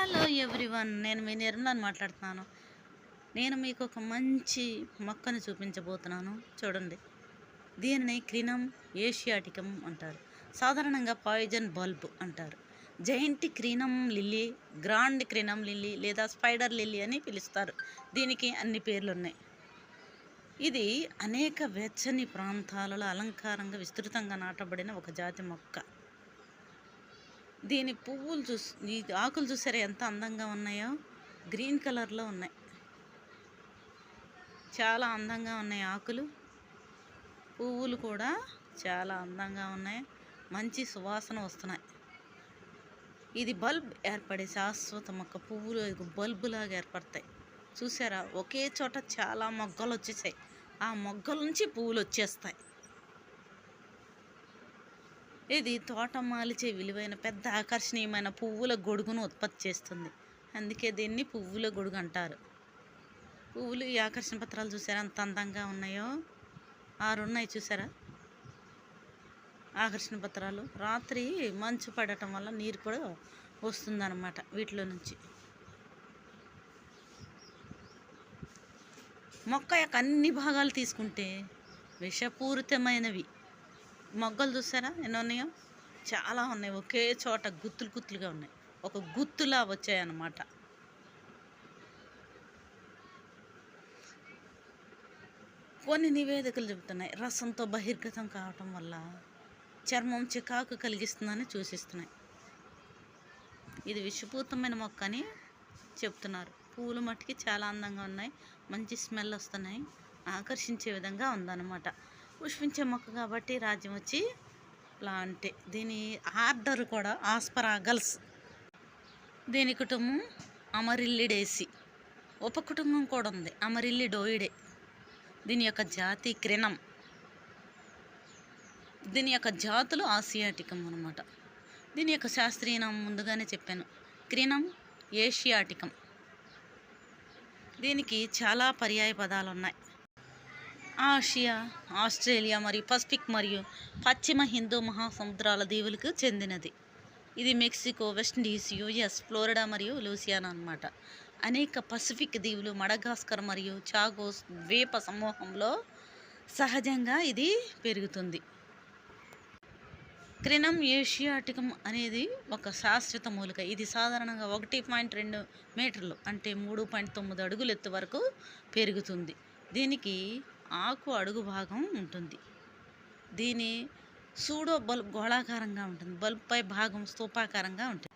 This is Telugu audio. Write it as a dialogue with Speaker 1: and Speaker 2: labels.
Speaker 1: హలో ఎవ్రీవన్, నేను మీ నిర్మలాని మాట్లాడుతున్నాను. నేను మీకు ఒక మంచి మొక్కను చూపించబోతున్నాను. చూడండి, దీనిని క్రినం ఏషియాటికం అంటారు. సాధారణంగా పాయిజన్ బల్బ్ అంటారు. జైంట్ క్రినం లిల్లీ, గ్రాండ్ క్రినం లిల్లీ లేదా స్పైడర్ లిల్లీ అని పిలుస్తారు. దీనికి అన్ని పేర్లు ఉన్నాయి. ఇది అనేక వెచ్చని ప్రాంతాలలో అలంకారంగా విస్తృతంగా నాటబడిన ఒక జాతి మొక్క. దీని పువ్వులు ఈ ఆకులు చూసారా ఎంత అందంగా ఉన్నాయో. గ్రీన్ కలర్లో ఉన్నాయి, చాలా అందంగా ఉన్నాయి ఆకులు. పువ్వులు కూడా చాలా అందంగా ఉన్నాయి, మంచి సువాసన వస్తున్నాయి. ఇది బల్బ్ ఏర్పడే శాశ్వత మొక్క. పువ్వులు బల్బులాగా ఏర్పడతాయి. చూసారా, ఒకే చోట చాలా మొగ్గలు వచ్చేసాయి. ఆ మొగ్గల నుంచి పువ్వులు వచ్చేస్తాయి. ఇది తోటమాలిచే విలువైన పెద్ద ఆకర్షణీయమైన పువ్వుల గొడుగును ఉత్పత్తి చేస్తుంది. అందుకే దీన్ని పువ్వుల గొడుగు అంటారు. పువ్వులు ఈ ఆకర్షణ పత్రాలు చూసారా అంత అందంగా ఉన్నాయో. 6 ఉన్నాయి చూసారా ఆకర్షణ పత్రాలు. రాత్రి మంచు పడటం వల్ల నీరు కూడా వస్తుందన్నమాట వీటిలో నుంచి. మొక్క యొక్క అన్ని భాగాలు తీసుకుంటే విషపూరితమైనవి. మొగ్గలు చూసారా ఎన్ని ఉన్నాయో, చాలా ఉన్నాయి. ఒకే చోట గుత్తులు గుత్తులుగా ఉన్నాయి, ఒక గుత్తులా వచ్చాయన్నమాట. కొన్ని నివేదికలు చెబుతున్నాయి రసంతో బహిర్గతం కావటం వల్ల చర్మం చికాకు కలిగిస్తుందని సూచిస్తున్నాయి. ఇది విషపూరితమైన మొక్క అని చెప్తున్నారు. పూలు మట్టికి చాలా అందంగా ఉన్నాయి, మంచి స్మెల్ వస్తున్నాయి, ఆకర్షించే విధంగా ఉందన్నమాట. పుష్పించే మొక్క కాబట్టి రాజ్యం వచ్చి ప్లాంటే. దీని ఆర్డర్ కూడా ఆస్పరాగల్స్. దీని కుటుంబం అమరిల్లిడేసి. ఉపకుటుంబం కూడా ఉంది, అమరిల్లిడోయిడే. దీని యొక్క జాతి క్రినం. దీని యొక్క జాతులు ఆసియాటికం అన్నమాట. దీని యొక్క శాస్త్రీయ నామం ముందుగానే చెప్పాను, క్రినం ఏషియాటికం. దీనికి చాలా పర్యాయ పదాలు ఉన్నాయి. ఆసియా, ఆస్ట్రేలియా మరియు పసిఫిక్ మరియు పశ్చిమ హిందూ మహాసముద్రాల దీవులకు చెందినది. ఇది మెక్సికో, వెస్టిండీస్, యుఎస్, ఫ్లోరిడా మరియు లూసియానా అన్నమాట. అనేక పసిఫిక్ దీవులు, మడగాస్కర్ మరియు చాగోస్ ద్వీప సమూహంలో సహజంగా ఇది పెరుగుతుంది. క్రినం ఏషియాటికం అనేది ఒక శాశ్వత మూలిక. ఇది సాధారణంగా 1.2 మీటర్లు అంటే 3.9 అడుగులు ఎత్తు వరకు పెరుగుతుంది. దీనికి ఆకు అడుగు భాగం ఉంటుంది. దీని సూడో బల్బ్ గోళాకారంగా ఉంటుంది. బల్బ్ పై భాగం స్తూపాకారంగా ఉంటుంది.